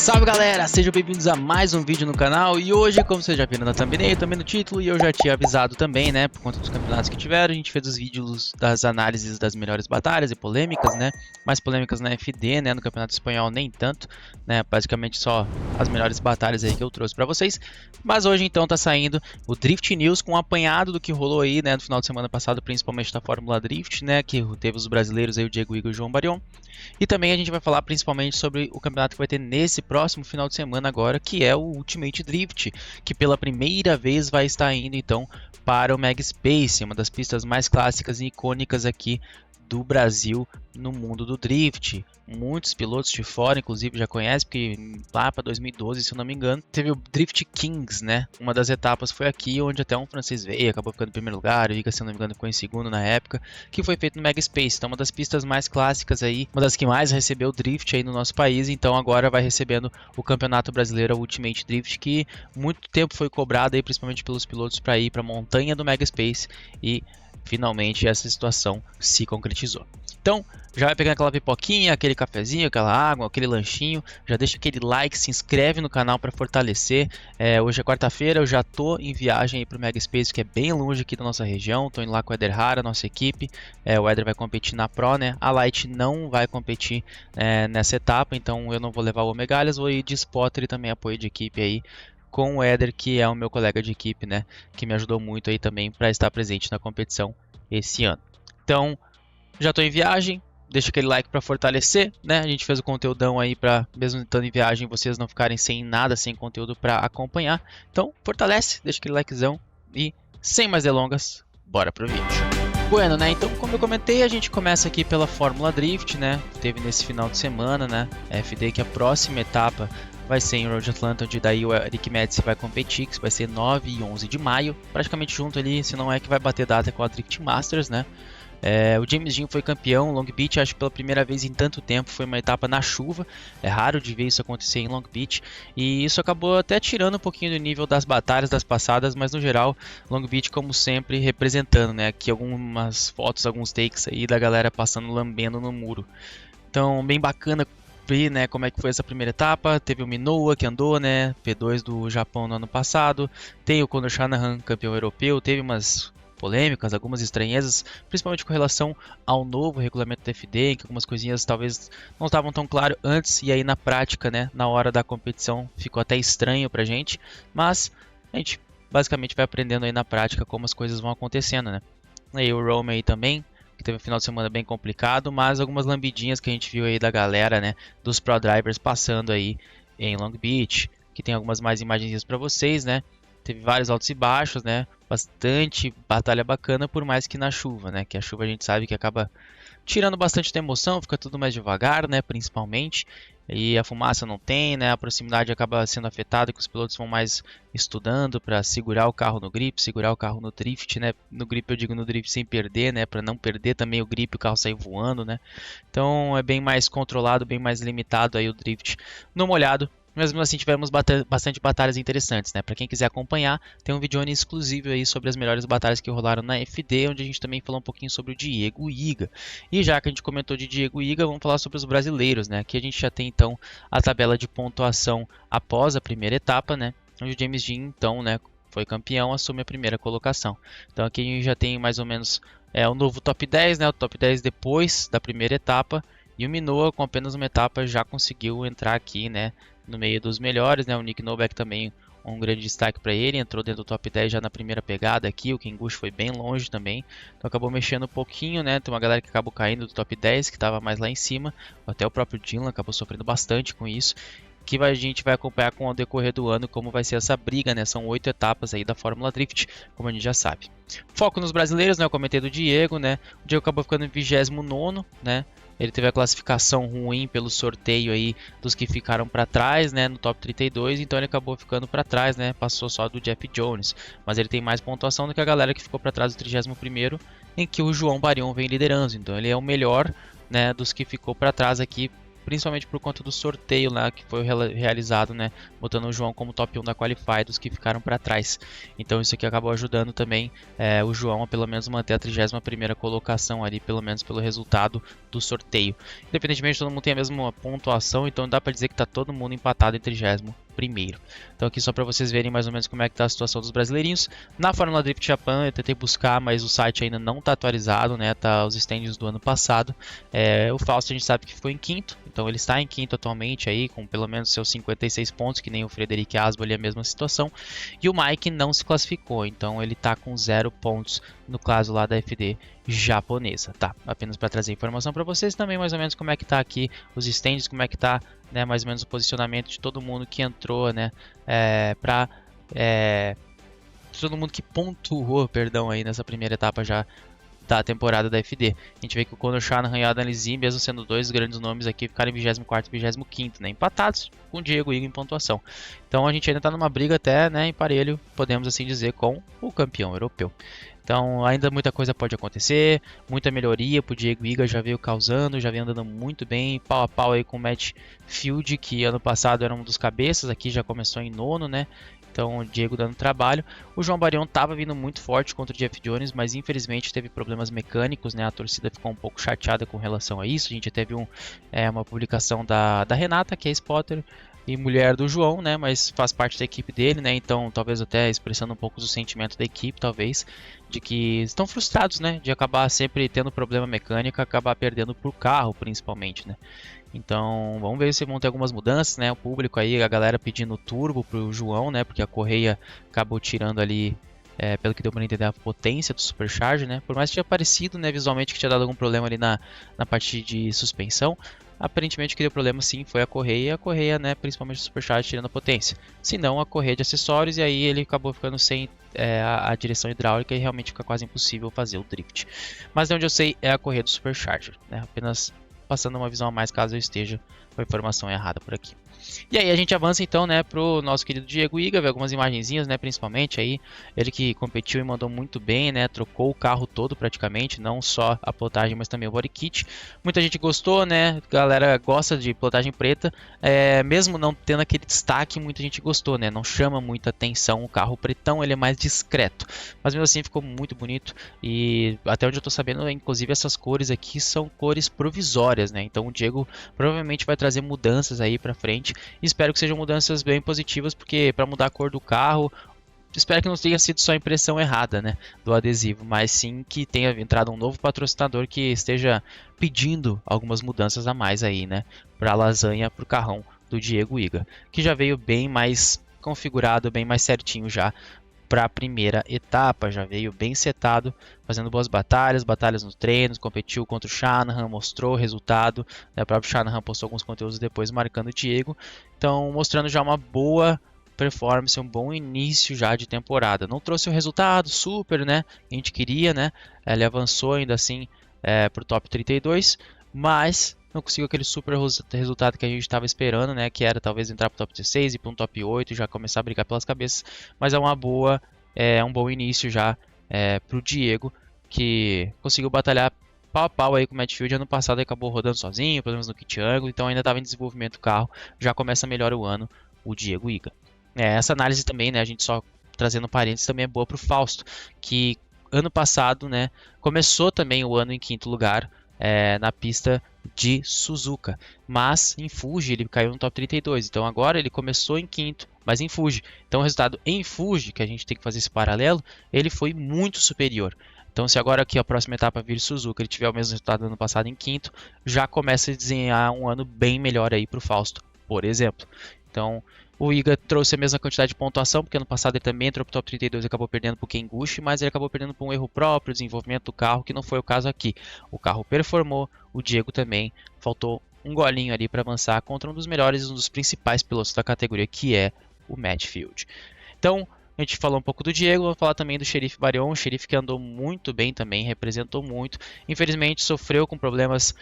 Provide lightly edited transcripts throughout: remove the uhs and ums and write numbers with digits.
Salve galera, sejam bem-vindos a mais um vídeo no canal. E hoje, como vocês já viram na thumbnail, também no título, e eu já tinha avisado também, né, por conta dos campeonatos que tiveram, a gente fez os vídeos das análises das melhores batalhas e polêmicas, né, mais polêmicas na FD, né, no campeonato espanhol nem tanto, né, basicamente só as melhores batalhas aí que eu trouxe pra vocês. Mas hoje então tá saindo o Drift News com um apanhado do que rolou aí, né, no final de semana passado, principalmente da Fórmula Drift, né, que teve os brasileiros aí, o Diego Iga e o João Barion. E também a gente vai falar principalmente sobre o campeonato que vai ter nesse próximo final de semana agora, que é o Ultimate Drift, que pela primeira vez vai estar indo então para o Mega Space, uma das pistas mais clássicas e icônicas aqui do Brasil no mundo do drift. Muitos pilotos de fora, inclusive, já conhecem, porque lá para 2012, se eu não me engano, teve o Drift Kings, né? Uma das etapas foi aqui, onde até um francês veio, acabou ficando em primeiro lugar, o Iga, se eu não me engano, ficou em segundo na época, que foi feito no Mega Space. Então, uma das pistas mais clássicas aí, uma das que mais recebeu drift aí no nosso país, então agora vai recebendo o Campeonato Brasileiro Ultimate Drift, que muito tempo foi cobrado aí, principalmente pelos pilotos, para ir para a montanha do Mega Space, e finalmente essa situação se concretizou. Então, já vai pegando aquela pipoquinha, aquele cafezinho, aquela água, aquele lanchinho, já deixa aquele like, se inscreve no canal para fortalecer. Hoje é quarta-feira, eu já tô em viagem para o Mega Space, que é bem longe aqui da nossa região. Tô indo lá com o Éder Hara, nossa equipe. O Éder vai competir na Pro, né? A Light não vai competir nessa etapa, então eu não vou levar o Omegalhas, vou ir de spotter e também apoio de equipe aí com o Éder, que é o meu colega de equipe, né, que me ajudou muito aí também para estar presente na competição esse ano. Então, já estou em viagem, deixa aquele like para fortalecer, né? A gente fez o conteúdão aí para, mesmo estando em viagem, vocês não ficarem sem nada, sem conteúdo para acompanhar. Então, fortalece, deixa aquele likezão e, sem mais delongas, bora pro vídeo. Bueno, né? Então, como eu comentei, a gente começa aqui pela Fórmula Drift, né? Teve nesse final de semana, né? FD, que a próxima etapa vai ser em Road Atlanta, onde daí o Eric Metz vai competir, que vai ser 9 e 11 de maio, praticamente junto ali, se não é que vai bater data com a Drift Masters, né? O James Dean foi campeão, Long Beach, acho que pela primeira vez em tanto tempo, foi uma etapa na chuva, é raro de ver isso acontecer em Long Beach, e isso acabou até tirando um pouquinho do nível das batalhas das passadas, mas no geral, Long Beach como sempre representando, né? Aqui algumas fotos, alguns takes aí da galera passando lambendo no muro. Então, bem bacana, né, como é que foi essa primeira etapa. Teve o Minoa que andou, né, P2 do Japão no ano passado, tem o Conor Shanahan, campeão europeu, teve umas polêmicas, algumas estranhezas, principalmente com relação ao novo regulamento da FD, que algumas coisinhas talvez não estavam tão claras antes, e aí na prática, né, na hora da competição ficou até estranho pra gente, mas a gente basicamente vai aprendendo aí na prática como as coisas vão acontecendo, né. E o Rome aí também, que teve um final de semana bem complicado, mas algumas lambidinhas que a gente viu aí da galera, né, dos Pro Drivers passando aí em Long Beach, que tem algumas mais imagens para vocês, né, teve vários altos e baixos, né, bastante batalha bacana, por mais que na chuva, né, que a chuva a gente sabe que acaba tirando bastante da emoção, fica tudo mais devagar, né, principalmente, e a fumaça não tem, né, a proximidade acaba sendo afetada, que os pilotos vão mais estudando para segurar o carro no grip, segurar o carro no drift, né, no grip eu digo no drift sem perder, né, para não perder também o grip, o carro sair voando, né, então é bem mais controlado, bem mais limitado aí o drift no molhado. Mesmo assim, tivemos bastante batalhas interessantes, né? Para quem quiser acompanhar, tem um vídeo exclusivo aí sobre as melhores batalhas que rolaram na FD, onde a gente também falou um pouquinho sobre o Diego Iga. E já que a gente comentou de Diego Iga, vamos falar sobre os brasileiros, né? Aqui a gente já tem então a tabela de pontuação após a primeira etapa, né? Onde o James Dean, então, né, foi campeão, assume a primeira colocação. Então aqui a gente já tem mais ou menos o novo top 10, né? O top 10 depois da primeira etapa. E o Minoa, com apenas uma etapa, já conseguiu entrar aqui, né, no meio dos melhores, né? O Nick Novak também um grande destaque para ele, entrou dentro do top 10 já na primeira pegada aqui, o Kengush foi bem longe também, então acabou mexendo um pouquinho, né? Tem uma galera que acabou caindo do top 10, que estava mais lá em cima, até o próprio Dylan acabou sofrendo bastante com isso, que a gente vai acompanhar com o decorrer do ano como vai ser essa briga, né? São 8 etapas aí da Fórmula Drift, como a gente já sabe. Foco nos brasileiros, né? Eu comentei do Diego, né? O Diego acabou ficando em 29º, né? Ele teve a classificação ruim pelo sorteio aí dos que ficaram para trás, né, no top 32, então ele acabou ficando para trás, né, passou só do Jeff Jones, mas ele tem mais pontuação do que a galera que ficou para trás do 31º, em que o João Barion vem liderando, então ele é o melhor, né, dos que ficou para trás aqui, principalmente por conta do sorteio lá que foi realizado, né, botando o João como top 1 da Qualify dos que ficaram para trás. Então isso aqui acabou ajudando também o João a pelo menos manter a 31ª colocação ali, pelo menos pelo resultado do sorteio. Independentemente, todo mundo tem a mesma pontuação, então dá para dizer que está todo mundo empatado em 30º. Então aqui só para vocês verem mais ou menos como é que está a situação dos brasileirinhos. Na Fórmula Drift Japan eu tentei buscar, mas o site ainda não está atualizado, né? Tá os standings do ano passado. O Fausto a gente sabe que ficou em quinto, então ele está em quinto atualmente aí, com pelo menos seus 56 pontos, que nem o Frederic Asbo ali, a mesma situação. E o Mike não se classificou, então ele está com 0 pontos no caso lá da FD japonesa, tá? Apenas para trazer informação para vocês também mais ou menos como é que tá aqui os standings, como é que tá, né, mais ou menos o posicionamento de todo mundo que entrou, né, todo mundo que pontuou, perdão, aí nessa primeira etapa já da temporada da FD. A gente vê que o Conor Shanahan e o Adam Lizzie, mesmo sendo dois grandes nomes aqui, ficaram em 24º e 25º, né, empatados com o Diego Iga em pontuação. Então a gente ainda está numa briga até, né, em parelho, podemos assim dizer, com o campeão europeu. Então ainda muita coisa pode acontecer, muita melhoria pro Diego Iga, já veio causando, já veio andando muito bem, pau a pau aí com o Matt Field, que ano passado era um dos cabeças, aqui já começou em nono, né? Então o Diego dando trabalho. O João Barion estava vindo muito forte contra o Jeff Jones, mas infelizmente teve problemas mecânicos, né? A torcida ficou um pouco chateada com relação a isso. A gente teve uma publicação da Renata, que é spotter e mulher do João, né? Mas faz parte da equipe dele, né? Então talvez até expressando um pouco do sentimento da equipe, talvez, de que estão frustrados, né? De acabar sempre tendo problema mecânico, acabar perdendo por carro, principalmente, né? Então, vamos ver se vão ter algumas mudanças, né? O público aí, a galera pedindo turbo pro João, né? Porque a correia acabou tirando ali, pelo que deu para entender, a potência do Supercharger, né? Por mais que tinha parecido, né, visualmente, que tinha dado algum problema ali na parte de suspensão, aparentemente o que deu problema sim foi a correia, né, principalmente o Supercharger tirando a potência. Se não, a correia de acessórios, e aí ele acabou ficando sem a direção hidráulica e realmente fica quase impossível fazer o drift. Mas de onde eu sei é a correia do Supercharger, né? Apenas passando uma visão a mais caso eu esteja com a informação errada por aqui. E aí a gente avança então, né, pro nosso querido Diego Iga, ver algumas imagenzinhas, né, principalmente aí, ele que competiu e mandou muito bem, né, trocou o carro todo praticamente, não só a plotagem, mas também o body kit. Muita gente gostou, né, galera gosta de plotagem preta, mesmo não tendo aquele destaque, muita gente gostou, né, não chama muita atenção o carro pretão, ele é mais discreto, mas mesmo assim ficou muito bonito e até onde eu tô sabendo, inclusive essas cores aqui são cores provisórias, né, então o Diego provavelmente vai trazer mudanças aí pra frente. Espero que sejam mudanças bem positivas, porque para mudar a cor do carro, espero que não tenha sido só a impressão errada, né, do adesivo, mas sim que tenha entrado um novo patrocinador que esteja pedindo algumas mudanças a mais aí, né, para a lasanha, para o carrão do Diego Iga, que já veio bem mais configurado, bem mais certinho já para a primeira etapa, já veio bem setado, fazendo boas batalhas nos treinos, competiu contra o Shanahan, mostrou o resultado, né? O próprio Shanahan postou alguns conteúdos depois marcando o Diego, então mostrando já uma boa performance, um bom início já de temporada. Não trouxe o resultado super, né, que a gente queria, né, ele avançou ainda assim para o top 32, mas não conseguiu aquele super resultado que a gente estava esperando, né? Que era talvez entrar para o top 16 e para um top 8 e já começar a brigar pelas cabeças. Mas é um bom início já para o Diego, que conseguiu batalhar pau a pau aí com o Matt Field. Ano passado ele acabou rodando sozinho, problemas no kit angle, então ainda estava em desenvolvimento do carro. Já começa melhor o ano o Diego Iga. Essa análise também, né? A gente só trazendo parênteses, também é boa para o Fausto, que ano passado, né? Começou também o ano em quinto lugar. Na pista de Suzuka, mas em Fuji ele caiu no top 32, então agora ele começou em quinto, mas em Fuji, então o resultado em Fuji, que a gente tem que fazer esse paralelo, ele foi muito superior. Então se agora aqui a próxima etapa vir Suzuka, ele tiver o mesmo resultado do ano passado em quinto, já começa a desenhar um ano bem melhor aí para o Fausto, por exemplo. Então o Iga trouxe a mesma quantidade de pontuação, porque ano passado ele também entrou para o top 32 e acabou perdendo para o Ken Gushi, mas ele acabou perdendo por um erro próprio, desenvolvimento do carro, que não foi o caso aqui. O carro performou, o Diego também, faltou um golinho ali para avançar contra um dos melhores, um dos principais pilotos da categoria, que é o Matt Field. Então, a gente falou um pouco do Diego, vou falar também do Xerife Barion, o Xerife que andou muito bem também, representou muito. Infelizmente sofreu com problemas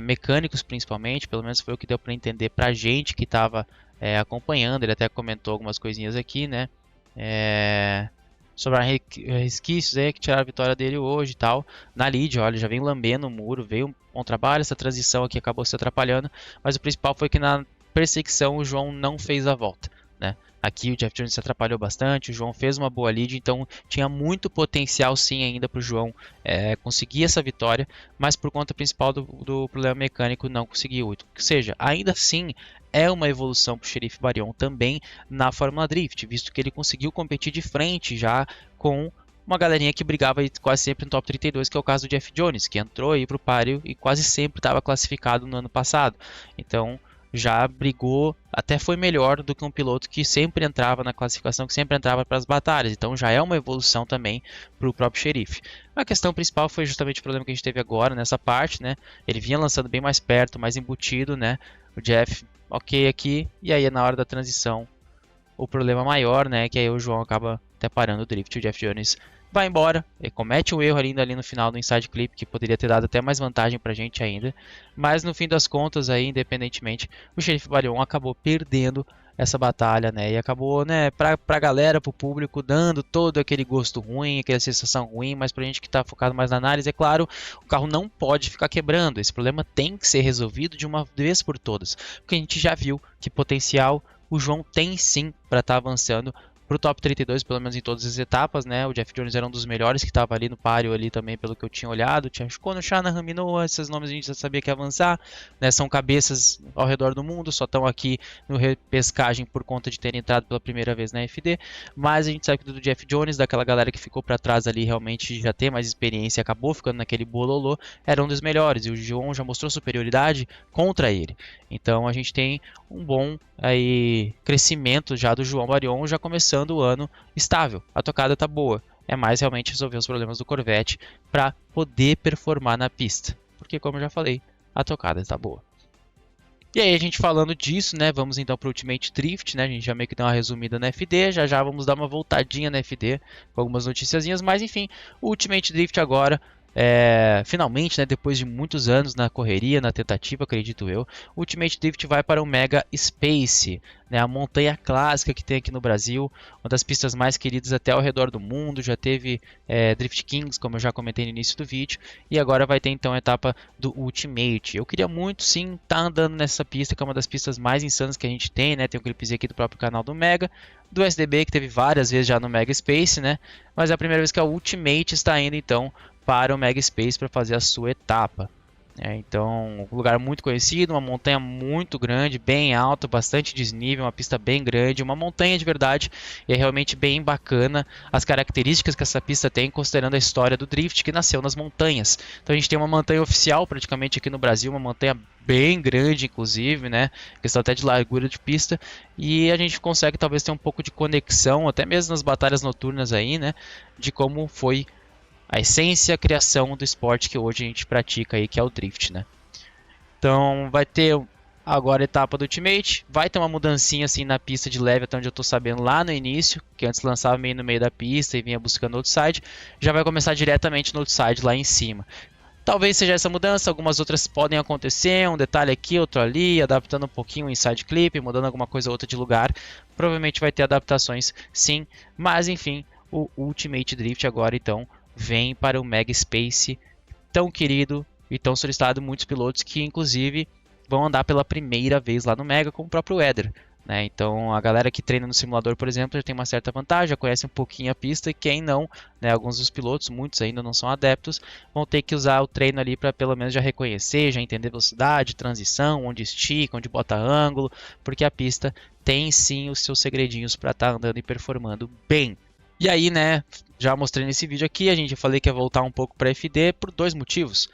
mecânicos principalmente, pelo menos foi o que deu para entender pra gente que estava acompanhando. Ele até comentou algumas coisinhas aqui, né? sobraram resquícios aí que tiraram a vitória dele hoje e tal. Na lead, olha, já vem lambendo o muro, veio um bom trabalho, essa transição aqui acabou se atrapalhando, mas o principal foi que na perseguição o João não fez a volta, né? Aqui o Jeff Jones se atrapalhou bastante, o João fez uma boa lead, então tinha muito potencial sim ainda para o João conseguir essa vitória, mas por conta principal do problema mecânico não conseguiu. Ou seja, ainda assim é uma evolução para o Sheriff Barion também na Fórmula Drift, visto que ele conseguiu competir de frente já com uma galerinha que brigava quase sempre no top 32, que é o caso do Jeff Jones, que entrou aí para o páreo e quase sempre estava classificado no ano passado. Então já brigou, até foi melhor do que um piloto que sempre entrava na classificação, que sempre entrava para as batalhas. Então já é uma evolução também para o próprio Xerife. A questão principal foi justamente o problema que a gente teve agora nessa parte, né? Ele vinha lançando bem mais perto, mais embutido, né? O Jeff, ok aqui, e aí na hora da transição o problema maior, né? Que aí o João acaba até parando o drift, o Jeff Jones vai embora, ele comete um erro ainda ali no final do inside clip, que poderia ter dado até mais vantagem pra gente ainda, mas no fim das contas aí, independentemente, o Sheriff Barion acabou perdendo essa batalha, né, e acabou, né, pra galera, pro público, dando todo aquele gosto ruim, aquela sensação ruim, mas pra gente que tá focado mais na análise, é claro, o carro não pode ficar quebrando, esse problema tem que ser resolvido de uma vez por todas, porque a gente já viu que potencial o João tem sim para estar avançando para o top 32, pelo menos em todas as etapas, né? O Jeff Jones era um dos melhores que estava ali no páreo ali também, pelo que eu tinha olhado. Tinha Shkono, Shanahan, Minoa, esses nomes a gente já sabia que ia avançar, né? São cabeças ao redor do mundo, só estão aqui no repescagem por conta de terem entrado pela primeira vez na FD. Mas a gente sabe que do Jeff Jones, daquela galera que ficou para trás ali, realmente já tem mais experiência, acabou ficando naquele bololô, era um dos melhores. E o João já mostrou superioridade contra ele. Então a gente tem um bom aí crescimento já do João Barion, já começando o ano estável. A tocada tá boa. É mais realmente resolver os problemas do Corvette para poder performar na pista. Porque como eu já falei, a tocada está boa. E aí a gente falando disso, né, vamos então para o Ultimate Drift, né, a gente já meio que deu uma resumida na FD, já vamos dar uma voltadinha na FD com algumas noticiazinhas, mas enfim, o Ultimate Drift agora, finalmente, né, depois de muitos anos na correria, na tentativa, acredito eu, o Ultimate Drift vai para o Mega Space, né, a montanha clássica que tem aqui no Brasil, uma das pistas mais queridas até ao redor do mundo, já teve Drift Kings, como eu já comentei no início do vídeo, e agora vai ter então a etapa do Ultimate. Eu queria muito sim estar andando nessa pista, que é uma das pistas mais insanas que a gente tem, né, tem um clipezinho aqui do próprio canal do Mega, do SDB, que teve várias vezes já no Mega Space, né, mas é a primeira vez que a Ultimate está indo então para o Mega Space para fazer a sua etapa. Então, um lugar muito conhecido, uma montanha muito grande, bem alta, bastante desnível, uma pista bem grande, uma montanha de verdade, e é realmente bem bacana as características que essa pista tem, considerando a história do drift que nasceu nas montanhas. Então a gente tem uma montanha oficial praticamente aqui no Brasil, uma montanha bem grande inclusive, né, questão até de largura de pista, e a gente consegue talvez ter um pouco de conexão, até mesmo nas batalhas noturnas aí, né, de como foi a essência, a criação do esporte que hoje a gente pratica aí, que é o drift, né? Então vai ter agora a etapa do Ultimate, vai ter uma mudancinha assim na pista de leve, até onde eu tô sabendo lá no início, que antes lançava meio no meio da pista e vinha buscando outside, já vai começar diretamente no outside lá em cima. Talvez seja essa mudança, algumas outras podem acontecer, um detalhe aqui, outro ali, adaptando um pouquinho o inside clip, mudando alguma coisa ou outra de lugar. Provavelmente vai ter adaptações sim, mas enfim, o Ultimate Drift agora então vem para o Mega Space, tão querido e tão solicitado, muitos pilotos que inclusive vão andar pela primeira vez lá no Mega, como o próprio Éder, né? Então a galera que treina no simulador, por exemplo, já tem uma certa vantagem, já conhece um pouquinho a pista, e quem não, né, alguns dos pilotos, muitos ainda não são adeptos, vão ter que usar o treino ali para pelo menos já reconhecer, já entender velocidade, transição, onde estica, onde bota ângulo, porque a pista tem sim os seus segredinhos para estar andando e performando bem. E aí, né, já mostrei nesse vídeo aqui, a gente falei que ia voltar um pouco para FD por dois motivos.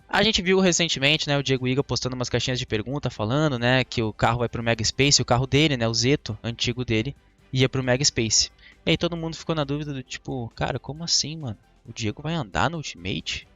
A gente viu recentemente, né, o Diego Iga postando umas caixinhas de pergunta falando, né, que o carro vai para o Mega Space, o carro dele, né, o Zeto, antigo dele, ia para o Mega Space. E aí todo mundo ficou na dúvida do tipo, cara, como assim, mano? O Diego vai andar no Ultimate?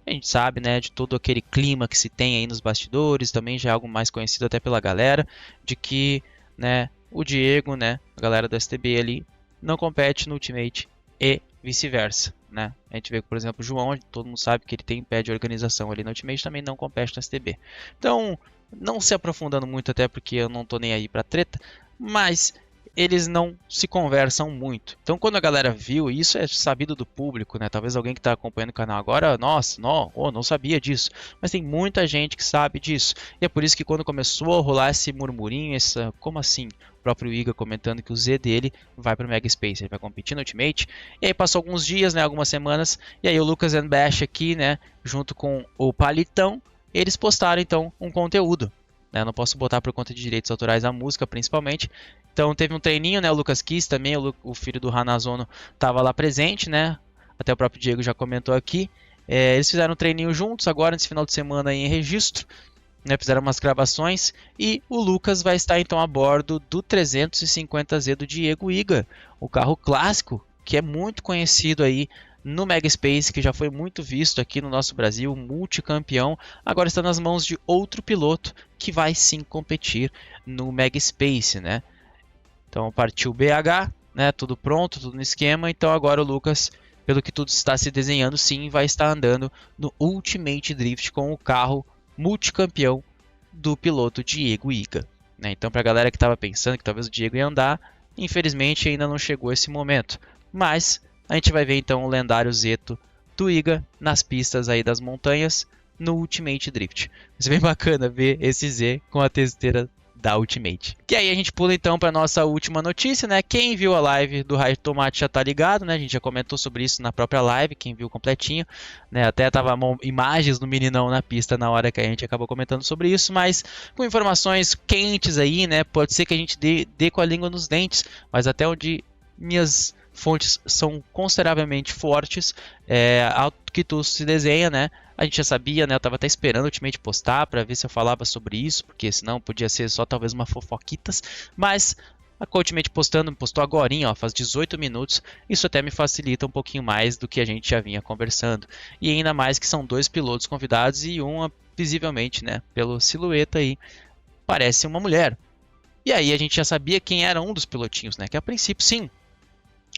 A gente sabe, né, de todo aquele clima que se tem aí nos bastidores, também já é algo mais conhecido até pela galera, de que, né, o Diego, né, a galera do STB ali, não compete no Ultimate e vice-versa, né? A gente vê que, por exemplo, o João, todo mundo sabe que ele tem pé de organização ali no Ultimate, também não compete no STB. Então, não se aprofundando muito, até porque eu não tô nem aí pra treta, mas eles não se conversam muito. Então quando a galera viu, e isso é sabido do público, né? Talvez alguém que está acompanhando o canal agora, nossa, não sabia disso. Mas tem muita gente que sabe disso. E é por isso que quando começou a rolar esse murmurinho, como assim? O próprio Iga comentando que o Z dele vai para o Mega Space, ele vai competir no Ultimate. E aí passou alguns dias, né, algumas semanas, e aí o Lucas and Bash aqui, né, junto com o Palitão, eles postaram então um conteúdo. Eu não posso botar por conta de direitos autorais a música, principalmente. Então teve um treininho, né? O Lucas Kiss também, o filho do Hanazono, estava lá presente, né? Até o próprio Diego já comentou aqui. Eles fizeram um treininho juntos agora, nesse final de semana aí, em registro. Né? Fizeram umas gravações. E o Lucas vai estar então a bordo do 350Z do Diego Iga. O carro clássico, que é muito conhecido aí no Mega Space, que já foi muito visto aqui no nosso Brasil, multicampeão, agora está nas mãos de outro piloto que vai sim competir no Mega Space, né? Então partiu BH, né? Tudo pronto, tudo no esquema. Então agora o Lucas, pelo que tudo está se desenhando, sim, vai estar andando no Ultimate Drift com o carro multicampeão do piloto Diego Iga, né? Então para a galera que estava pensando que talvez o Diego ia andar, infelizmente ainda não chegou esse momento, mas a gente vai ver então o lendário Zeto do Iga nas pistas aí das montanhas no Ultimate Drift. Vai ser bem bacana ver esse Z com a testeira da Ultimate. Que aí a gente pula então para nossa última notícia, né? Quem viu a live do Raio Tomate já tá ligado, né? A gente já comentou sobre isso na própria live, quem viu completinho, né? Até tava imagens do meninão na pista na hora que a gente acabou comentando sobre isso, mas com informações quentes aí, né? Pode ser que a gente dê com a língua nos dentes, mas até onde minhas fontes são consideravelmente fortes, ao que tu se desenha, né? A gente já sabia, né? Eu tava até esperando o Ultimate postar para ver se eu falava sobre isso, porque senão podia ser só talvez uma fofoquitas, mas a Ultimate postou agorinha, ó, faz 18 minutos, isso até me facilita um pouquinho mais do que a gente já vinha conversando. E ainda mais que são dois pilotos convidados e uma, visivelmente, né, pelo silhueta aí, parece uma mulher. E aí a gente já sabia quem era um dos pilotinhos, né? Que a princípio, sim,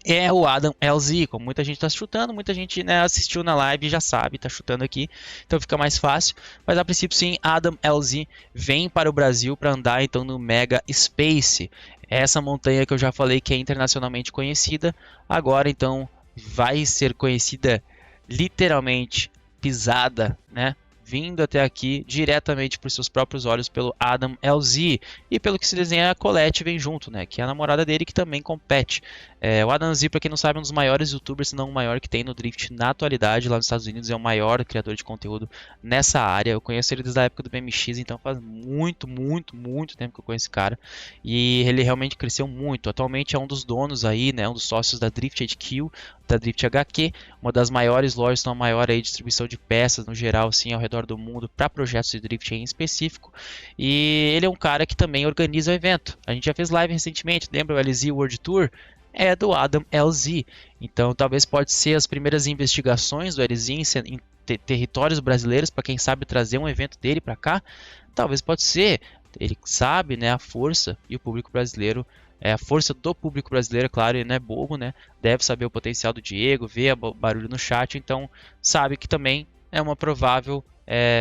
é o Adam LZ, como muita gente está chutando, muita gente, né, assistiu na live e já sabe, está chutando aqui, então fica mais fácil. Mas a princípio sim, Adam LZ vem para o Brasil para andar então no Mega Space. Essa montanha que eu já falei que é internacionalmente conhecida, agora então vai ser conhecida literalmente, pisada, né? Vindo até aqui diretamente por seus próprios olhos pelo Adam LZ. E pelo que se desenha, a Colette vem junto, né? Que é a namorada dele que também compete. O Adam Z, para quem não sabe, é um dos maiores youtubers, se não o maior que tem no Drift na atualidade. Lá nos Estados Unidos é o maior criador de conteúdo nessa área. Eu conheço ele desde a época do BMX, então faz muito tempo que eu conheço esse cara. E ele realmente cresceu muito. Atualmente é um dos donos aí, né? Um dos sócios da Drift HQ, da Drift HQ, uma das maiores lojas, uma maior aí distribuição de peças no geral, assim, ao redor do mundo, para projetos de Drift em específico. E ele é um cara que também organiza o evento. A gente já fez live recentemente, lembra o LZ World Tour? É do Adam LZ. Então talvez pode ser as primeiras investigações do LZ em territórios brasileiros, para quem sabe trazer um evento dele para cá. Talvez pode ser. Ele sabe, né, a força e o público brasileiro. A força do público brasileiro, claro, ele não é bobo, né? Deve saber o potencial do Diego, ver o barulho no chat, então sabe que também é uma provável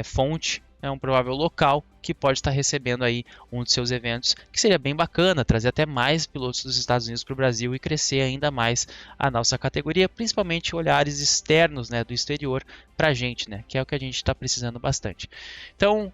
fonte, é um provável local que pode estar recebendo aí um de seus eventos, que seria bem bacana, trazer até mais pilotos dos Estados Unidos para o Brasil e crescer ainda mais a nossa categoria, principalmente olhares externos, né, do exterior para a gente, né, que é o que a gente está precisando bastante. Então,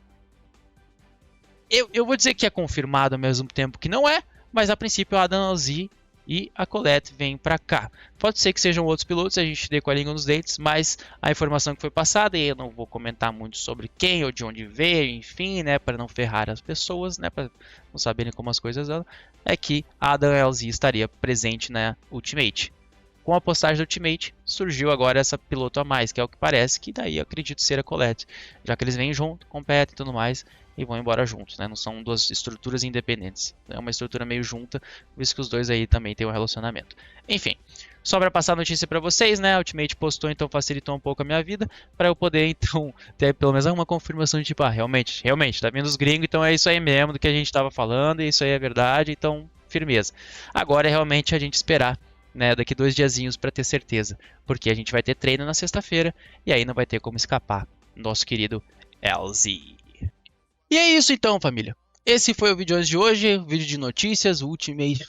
eu vou dizer que é confirmado ao mesmo tempo que não é, mas a princípio a Adam LZ e a Colette vêm para cá. Pode ser que sejam outros pilotos, a gente dê com a língua nos dentes, mas a informação que foi passada, e eu não vou comentar muito sobre quem ou de onde veio, enfim, né, para não ferrar as pessoas, né, para não saberem como as coisas andam, é que a Adam LZ estaria presente na Ultimate. Com a postagem do Ultimate, surgiu agora essa piloto a mais, que é o que parece, que daí eu acredito ser a Colette, já que eles vêm junto, competem e tudo mais, e vão embora juntos, né? Não são duas estruturas independentes, é uma estrutura meio junta, por isso que os dois aí também têm um relacionamento. Enfim, só para passar a notícia para vocês, né? A Ultimate postou, então facilitou um pouco a minha vida, para eu poder então ter pelo menos uma confirmação de tipo, realmente, tá vindo os gringos, então é isso aí mesmo do que a gente estava falando, e isso aí é verdade, então firmeza. Agora é realmente a gente esperar, né, daqui 2 diazinhos para ter certeza, porque a gente vai ter treino na sexta-feira e aí não vai ter como escapar nosso querido LZ. E é isso então, família. Esse foi o vídeo de hoje, vídeo de notícias, o Ultimate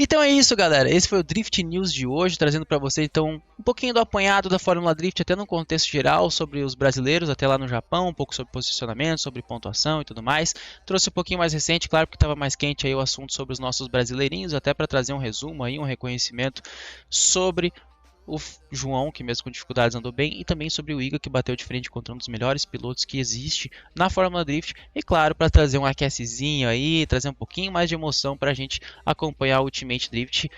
Então é isso, galera. Esse foi o Drift News de hoje, trazendo para você então um pouquinho do apanhado da Fórmula Drift, até no contexto geral, sobre os brasileiros, até lá no Japão, um pouco sobre posicionamento, sobre pontuação e tudo mais. Trouxe um pouquinho mais recente, claro, porque estava mais quente aí o assunto sobre os nossos brasileirinhos, até para trazer um resumo aí, um reconhecimento sobre o João, que mesmo com dificuldades andou bem, e também sobre o Iga, que bateu de frente contra um dos melhores pilotos que existe na Fórmula Drift. E claro, para trazer um aquecezinho aí, trazer um pouquinho mais de emoção para a gente acompanhar o Ultimate Drift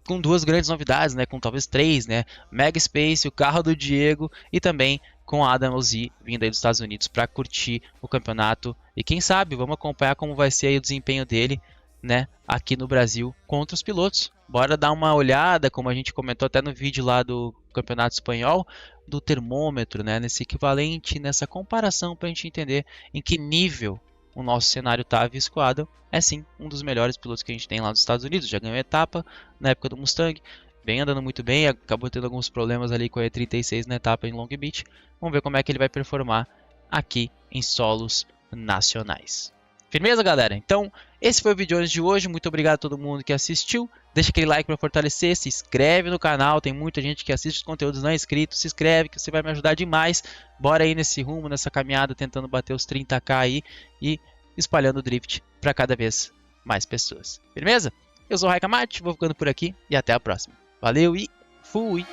com duas grandes novidades, né? Com talvez três, né? Mega Space, o carro do Diego e também com Adam Ozi vindo aí dos Estados Unidos para curtir o campeonato. E quem sabe, vamos acompanhar como vai ser aí o desempenho dele, né, aqui no Brasil contra os pilotos. Bora dar uma olhada, como a gente comentou até no vídeo lá do Campeonato Espanhol, do termômetro, né, nesse equivalente, nessa comparação para a gente entender em que nível o nosso cenário está. E o Adam é sim um dos melhores pilotos que a gente tem lá nos Estados Unidos, já ganhou etapa na época do Mustang, vem andando muito bem, acabou tendo alguns problemas ali com a E36 na etapa em Long Beach. Vamos ver como é que ele vai performar aqui em solos nacionais. Firmeza, galera? Então, esse foi o vídeo de hoje. Muito obrigado a todo mundo que assistiu. Deixa aquele like para fortalecer, se inscreve no canal. Tem muita gente que assiste os conteúdos não é inscrito. Se inscreve que você vai me ajudar demais. Bora aí nesse rumo, nessa caminhada, tentando bater os 30k aí e espalhando o Drift para cada vez mais pessoas. Firmeza? Eu sou o Raika Mate, vou ficando por aqui e até a próxima. Valeu e fui!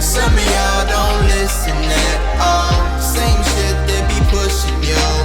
Some of y'all don't listen at all. Same shit they be pushing you.